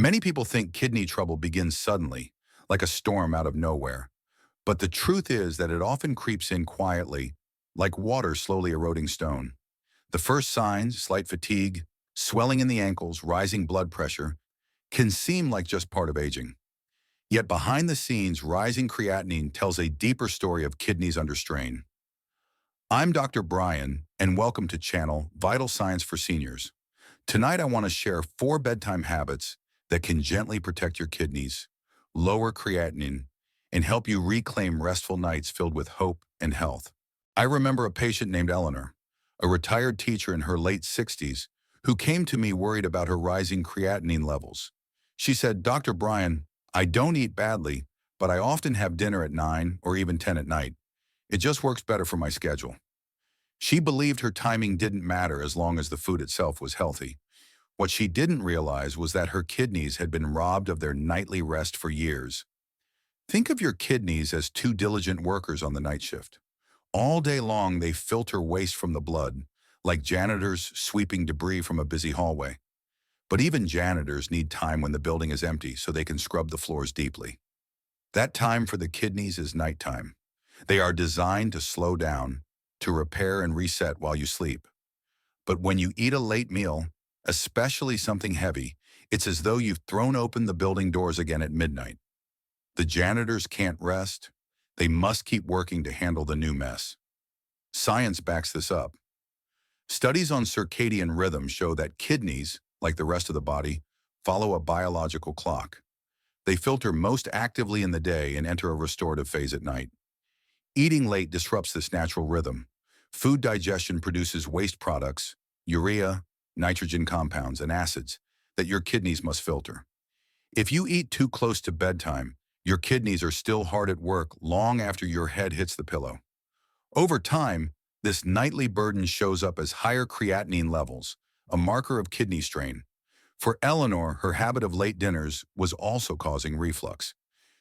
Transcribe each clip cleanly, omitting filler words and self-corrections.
Many people think kidney trouble begins suddenly, like a storm out of nowhere. But the truth is that it often creeps in quietly, like water slowly eroding stone. The first signs, slight fatigue, swelling in the ankles, rising blood pressure, can seem like just part of aging. Yet behind the scenes, rising creatinine tells a deeper story of kidneys under strain. I'm Dr. Brian, and welcome to channel Vital Science for Seniors. Tonight I want to share 4 bedtime habits that can gently protect your kidneys, lower creatinine, and help you reclaim restful nights filled with hope and health. I remember a patient named Eleanor, a retired teacher in her late 60s, who came to me worried about her rising creatinine levels. She said, "Dr. Brian, I don't eat badly, but I often have dinner at 9 or even 10 at night. It just works better for my schedule." She believed her timing didn't matter as long as the food itself was healthy. What she didn't realize was that her kidneys had been robbed of their nightly rest for years. Think of your kidneys as 2 diligent workers on the night shift. All day long, they filter waste from the blood, like janitors sweeping debris from a busy hallway. But even janitors need time when the building is empty so they can scrub the floors deeply. That time for the kidneys is nighttime. They are designed to slow down, to repair and reset while you sleep. But when you eat a late meal, especially something heavy, it's as though you've thrown open the building doors again at midnight. The janitors can't rest. They must keep working to handle the new mess. Science backs this up. Studies on circadian rhythm show that kidneys, like the rest of the body, follow a biological clock. They filter most actively in the day and enter a restorative phase at night. Eating late disrupts this natural rhythm. Food digestion produces waste products, urea, nitrogen compounds, and acids that your kidneys must filter. If you eat too close to bedtime, your kidneys are still hard at work long after your head hits the pillow. Over time, this nightly burden shows up as higher creatinine levels, a marker of kidney strain. For Eleanor, her habit of late dinners was also causing reflux.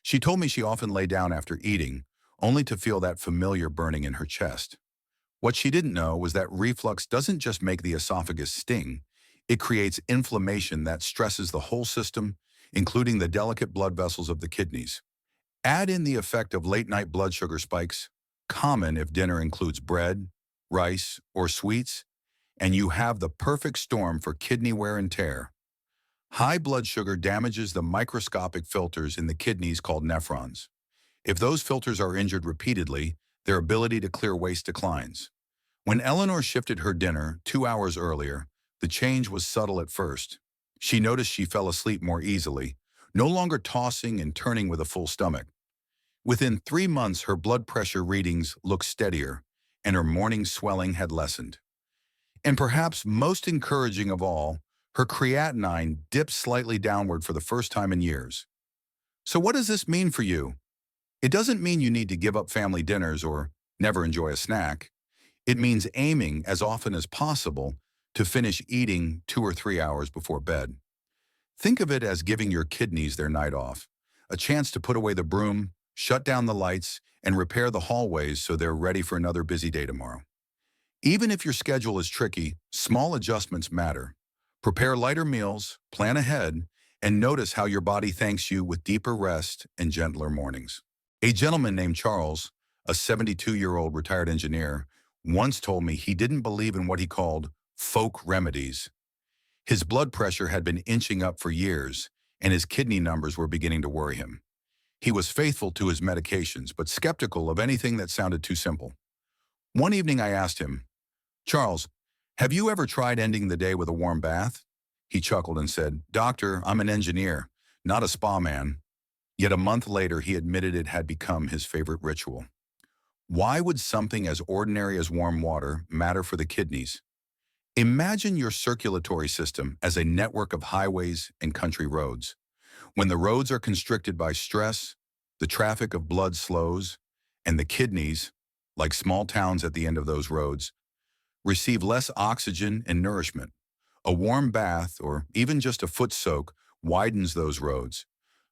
She told me she often lay down after eating, only to feel that familiar burning in her chest. What she didn't know was that reflux doesn't just make the esophagus sting, it creates inflammation that stresses the whole system, including the delicate blood vessels of the kidneys. Add in the effect of late-night blood sugar spikes, common if dinner includes bread, rice, or sweets, and you have the perfect storm for kidney wear and tear. High blood sugar damages the microscopic filters in the kidneys called nephrons. If those filters are injured repeatedly, their ability to clear waste declines. When Eleanor shifted her dinner 2 hours earlier, the change was subtle at first. She noticed she fell asleep more easily, no longer tossing and turning with a full stomach. Within 3 months, her blood pressure readings looked steadier, and her morning swelling had lessened. And perhaps most encouraging of all, her creatinine dipped slightly downward for the first time in years. So what does this mean for you? It doesn't mean you need to give up family dinners or never enjoy a snack. It means aiming as often as possible to finish eating 2 or 3 hours before bed. Think of it as giving your kidneys their night off, a chance to put away the broom, shut down the lights, and repair the hallways so they're ready for another busy day tomorrow. Even if your schedule is tricky, small adjustments matter. Prepare lighter meals, plan ahead, and notice how your body thanks you with deeper rest and gentler mornings. A gentleman named Charles, a 72-year-old retired engineer, once told me he didn't believe in what he called folk remedies. His blood pressure had been inching up for years, and his kidney numbers were beginning to worry him. He was faithful to his medications, but skeptical of anything that sounded too simple. One evening I asked him, "Charles, have you ever tried ending the day with a warm bath?" He chuckled and said, "Doctor, I'm an engineer, not a spa man." Yet a month later, he admitted it had become his favorite ritual. Why would something as ordinary as warm water matter for the kidneys? Imagine your circulatory system as a network of highways and country roads. When the roads are constricted by stress, the traffic of blood slows, and the kidneys, like small towns at the end of those roads, receive less oxygen and nourishment. A warm bath, or even just a foot soak, widens those roads.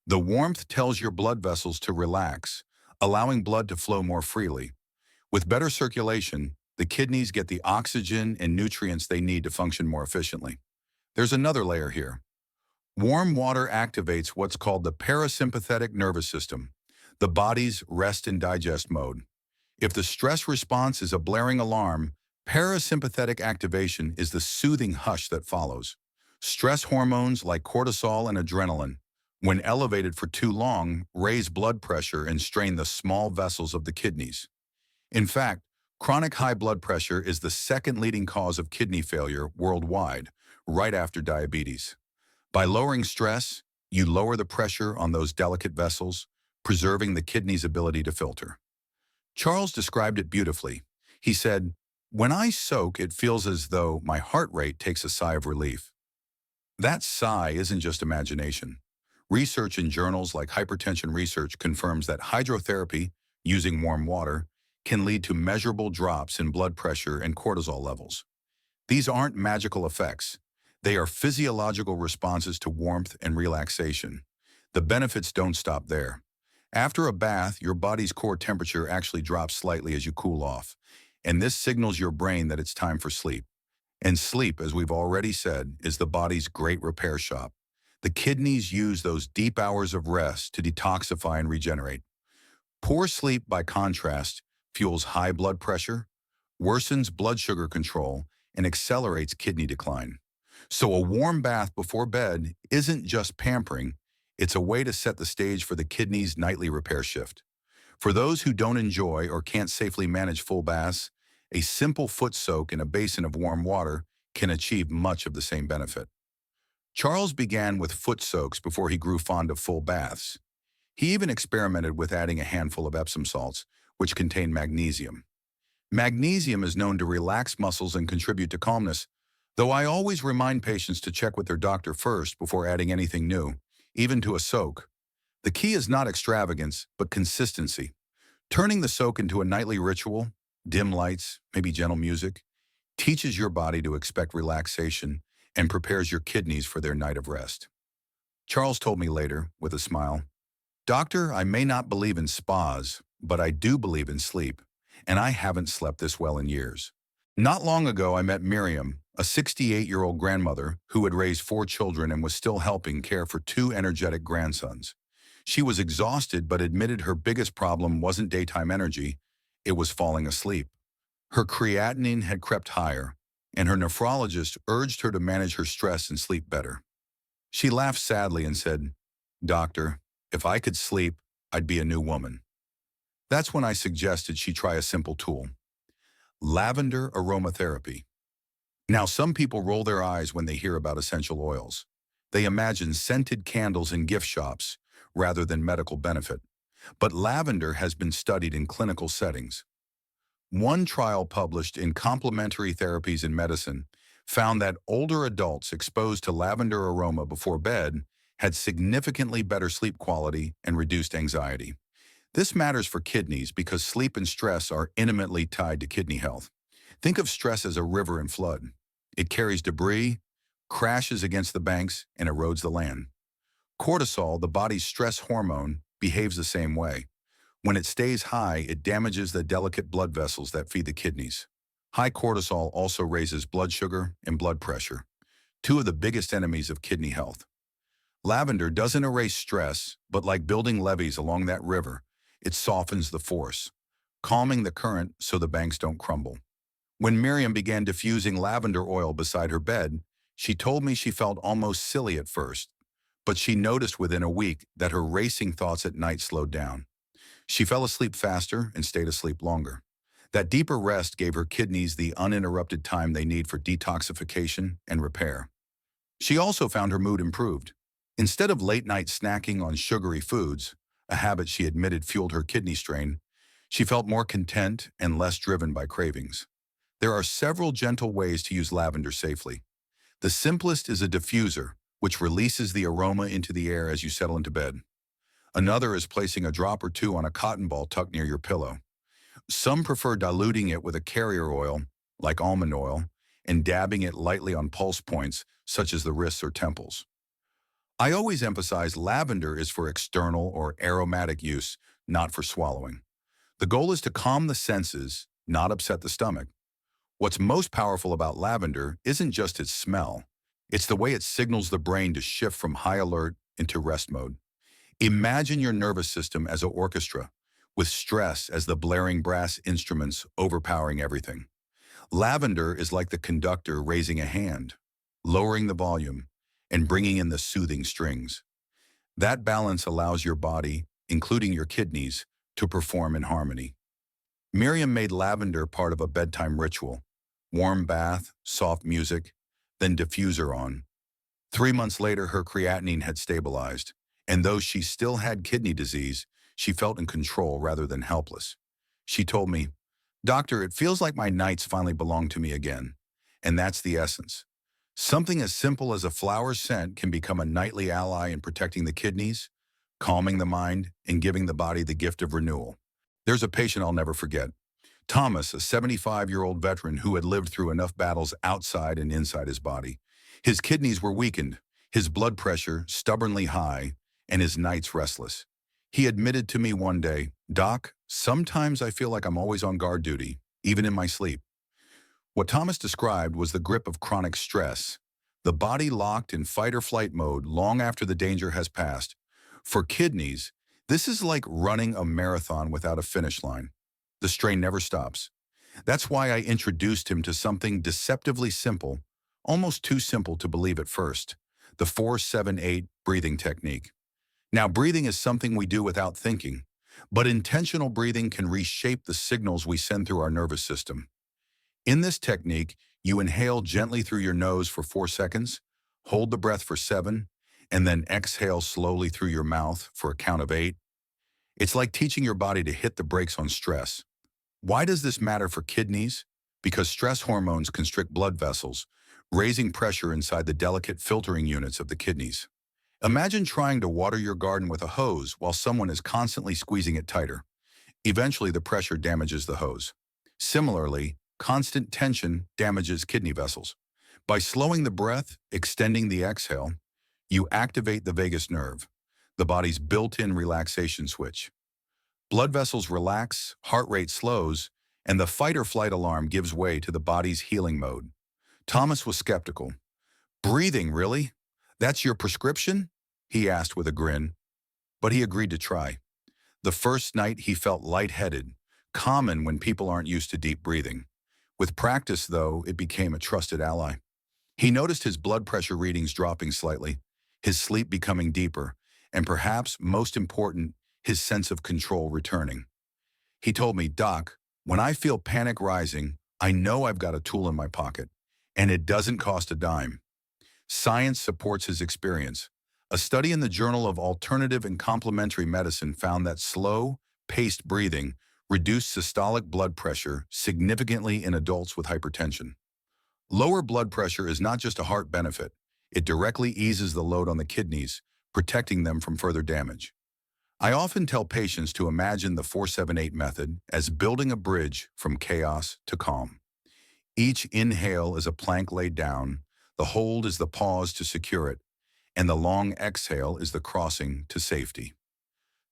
The warmth tells your blood vessels to relax, allowing blood to flow more freely. With better circulation, the kidneys get the oxygen and nutrients they need to function more efficiently. There's another layer here. Warm water activates what's called the parasympathetic nervous system, the body's rest and digest mode. If the stress response is a blaring alarm, parasympathetic activation is the soothing hush that follows. Stress hormones like cortisol and adrenaline, when elevated for too long, raise blood pressure and strain the small vessels of the kidneys. In fact, chronic high blood pressure is the second leading cause of kidney failure worldwide, right after diabetes. By lowering stress, you lower the pressure on those delicate vessels, preserving the kidney's ability to filter. Charles described it beautifully. He said, "When I soak, it feels as though my heart rate takes a sigh of relief." That sigh isn't just imagination. Research in journals like Hypertension Research confirms that hydrotherapy, using warm water, can lead to measurable drops in blood pressure and cortisol levels. These aren't magical effects. They are physiological responses to warmth and relaxation. The benefits don't stop there. After a bath, your body's core temperature actually drops slightly as you cool off, and this signals your brain that it's time for sleep. And sleep, as we've already said, is the body's great repair shop. The kidneys use those deep hours of rest to detoxify and regenerate. Poor sleep, by contrast, fuels high blood pressure, worsens blood sugar control, and accelerates kidney decline. So a warm bath before bed isn't just pampering, it's a way to set the stage for the kidney's nightly repair shift. For those who don't enjoy or can't safely manage full baths, a simple foot soak in a basin of warm water can achieve much of the same benefit. Charles began with foot soaks before he grew fond of full baths. He even experimented with adding a handful of Epsom salts, which contain magnesium. Magnesium is known to relax muscles and contribute to calmness, though I always remind patients to check with their doctor first before adding anything new, even to a soak. The key is not extravagance, but consistency. Turning the soak into a nightly ritual, dim lights, maybe gentle music, teaches your body to expect relaxation and prepares your kidneys for their night of rest. Charles told me later, with a smile, "Doctor, I may not believe in spas, but I do believe in sleep, and I haven't slept this well in years." Not long ago, I met Miriam, a 68-year-old grandmother who had raised 4 children and was still helping care for 2 energetic grandsons. She was exhausted but admitted her biggest problem wasn't daytime energy, it was falling asleep. Her creatinine had crept higher, and her nephrologist urged her to manage her stress and sleep better. She laughed sadly and said, "Doctor, if I could sleep, I'd be a new woman." That's when I suggested she try a simple tool: lavender aromatherapy. Now, some people roll their eyes when they hear about essential oils. They imagine scented candles in gift shops rather than medical benefit. But lavender has been studied in clinical settings. One trial published in Complementary Therapies in Medicine found that older adults exposed to lavender aroma before bed had significantly better sleep quality and reduced anxiety. This matters for kidneys because sleep and stress are intimately tied to kidney health. Think of stress as a river in flood. It carries debris, crashes against the banks, and erodes the land. Cortisol, the body's stress hormone, behaves the same way. When it stays high, it damages the delicate blood vessels that feed the kidneys. High cortisol also raises blood sugar and blood pressure, two of the biggest enemies of kidney health. Lavender doesn't erase stress, but like building levees along that river, it softens the force, calming the current so the banks don't crumble. When Miriam began diffusing lavender oil beside her bed, she told me she felt almost silly at first, but she noticed within a week that her racing thoughts at night slowed down. She fell asleep faster and stayed asleep longer. That deeper rest gave her kidneys the uninterrupted time they need for detoxification and repair. She also found her mood improved. Instead of late-night snacking on sugary foods, a habit she admitted fueled her kidney strain, she felt more content and less driven by cravings. There are several gentle ways to use lavender safely. The simplest is a diffuser, which releases the aroma into the air as you settle into bed. Another is placing a drop or two on a cotton ball tucked near your pillow. Some prefer diluting it with a carrier oil, like almond oil, and dabbing it lightly on pulse points, such as the wrists or temples. I always emphasize lavender is for external or aromatic use, not for swallowing. The goal is to calm the senses, not upset the stomach. What's most powerful about lavender isn't just its smell, It's the way it signals the brain to shift from high alert into rest mode. Imagine your nervous system as an orchestra, with stress as the blaring brass instruments overpowering everything. Lavender is like the conductor raising a hand, lowering the volume, and bringing in the soothing strings. That balance allows your body, including your kidneys, to perform in harmony. Miriam made lavender part of a bedtime ritual. Warm bath, soft music, then diffuser on. 3 months later, her creatinine had stabilized, and though she still had kidney disease, she felt in control rather than helpless. She told me, "Doctor, it feels like my nights finally belong to me again." And that's the essence. Something as simple as a flower scent can become a nightly ally in protecting the kidneys, calming the mind, and giving the body the gift of renewal. There's a patient I'll never forget. Thomas, a 75-year-old veteran who had lived through enough battles outside and inside his body. His kidneys were weakened, his blood pressure stubbornly high, and his nights restless. He admitted to me one day, "Doc, sometimes I feel like I'm always on guard duty, even in my sleep." What Thomas described was the grip of chronic stress, the body locked in fight or flight mode long after the danger has passed. For kidneys, this is like running a marathon without a finish line. The strain never stops. That's why I introduced him to something deceptively simple, almost too simple to believe at first, the 4-7-8 breathing technique. Now, breathing is something we do without thinking, but intentional breathing can reshape the signals we send through our nervous system. In this technique, you inhale gently through your nose for 4 seconds, hold the breath for 7, and then exhale slowly through your mouth for a count of 8. It's like teaching your body to hit the brakes on stress. Why does this matter for kidneys? Because stress hormones constrict blood vessels, raising pressure inside the delicate filtering units of the kidneys. Imagine trying to water your garden with a hose while someone is constantly squeezing it tighter. Eventually, the pressure damages the hose. Similarly, constant tension damages kidney vessels. By slowing the breath, extending the exhale, you activate the vagus nerve, the body's built-in relaxation switch. Blood vessels relax, heart rate slows, and the fight or flight alarm gives way to the body's healing mode. Thomas was skeptical. "Breathing, really? That's your prescription?" he asked with a grin, but he agreed to try. The first night he felt lightheaded, common when people aren't used to deep breathing. With practice, though, it became a trusted ally. He noticed his blood pressure readings dropping slightly, his sleep becoming deeper, and perhaps most important, his sense of control returning. He told me, "Doc, when I feel panic rising, I know I've got a tool in my pocket, and it doesn't cost a dime." Science supports his experience. A study in the Journal of Alternative and Complementary Medicine found that slow, paced breathing reduced systolic blood pressure significantly in adults with hypertension. Lower blood pressure is not just a heart benefit. It directly eases the load on the kidneys, protecting them from further damage. I often tell patients to imagine the 4-7-8 method as building a bridge from chaos to calm. Each inhale is a plank laid down, the hold is the pause to secure it, and the long exhale is the crossing to safety.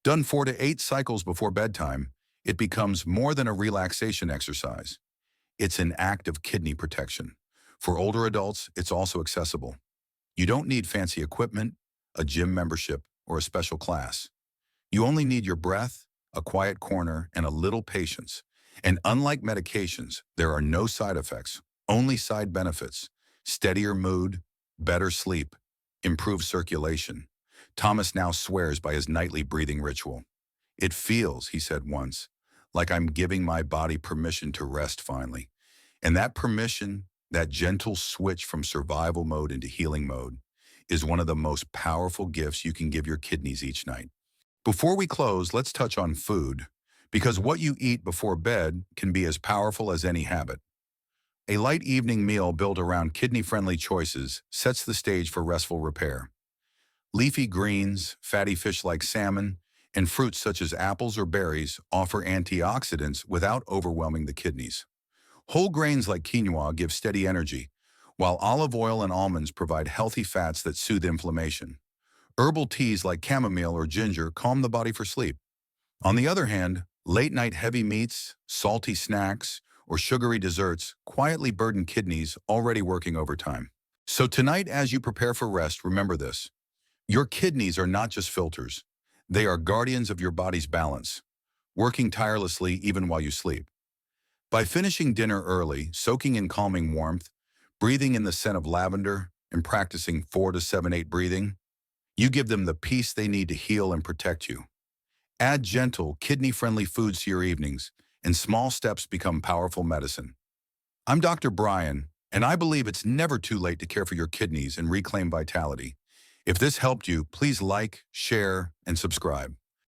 Done 4 to 8 cycles before bedtime, it becomes more than a relaxation exercise. It's an act of kidney protection. For older adults, it's also accessible. You don't need fancy equipment, a gym membership, or a special class. You only need your breath, a quiet corner, and a little patience. And unlike medications, there are no side effects, only side benefits: steadier mood, better sleep, improved circulation. Thomas now swears by his nightly breathing ritual. "It feels," he said once, "like I'm giving my body permission to rest finally." And that permission, that gentle switch from survival mode into healing mode, is one of the most powerful gifts you can give your kidneys each night. Before we close, let's touch on food, because what you eat before bed can be as powerful as any habit. A light evening meal built around kidney-friendly choices sets the stage for restful repair. Leafy greens, fatty fish like salmon, and fruits such as apples or berries offer antioxidants without overwhelming the kidneys. Whole grains like quinoa give steady energy, while olive oil and almonds provide healthy fats that soothe inflammation. Herbal teas like chamomile or ginger calm the body for sleep. On the other hand, late-night heavy meats, salty snacks, or sugary desserts quietly burden kidneys already working overtime. So tonight, as you prepare for rest, remember this. Your kidneys are not just filters. They are guardians of your body's balance, working tirelessly even while you sleep. By finishing dinner early, soaking in calming warmth, breathing in the scent of lavender, and practicing 4 to 7 8 breathing, you give them the peace they need to heal and protect you. Add gentle, kidney-friendly foods to your evenings, and small steps become powerful medicine. I'm Dr. Brian, and I believe it's never too late to care for your kidneys and reclaim vitality. If this helped you, please like, share, and subscribe.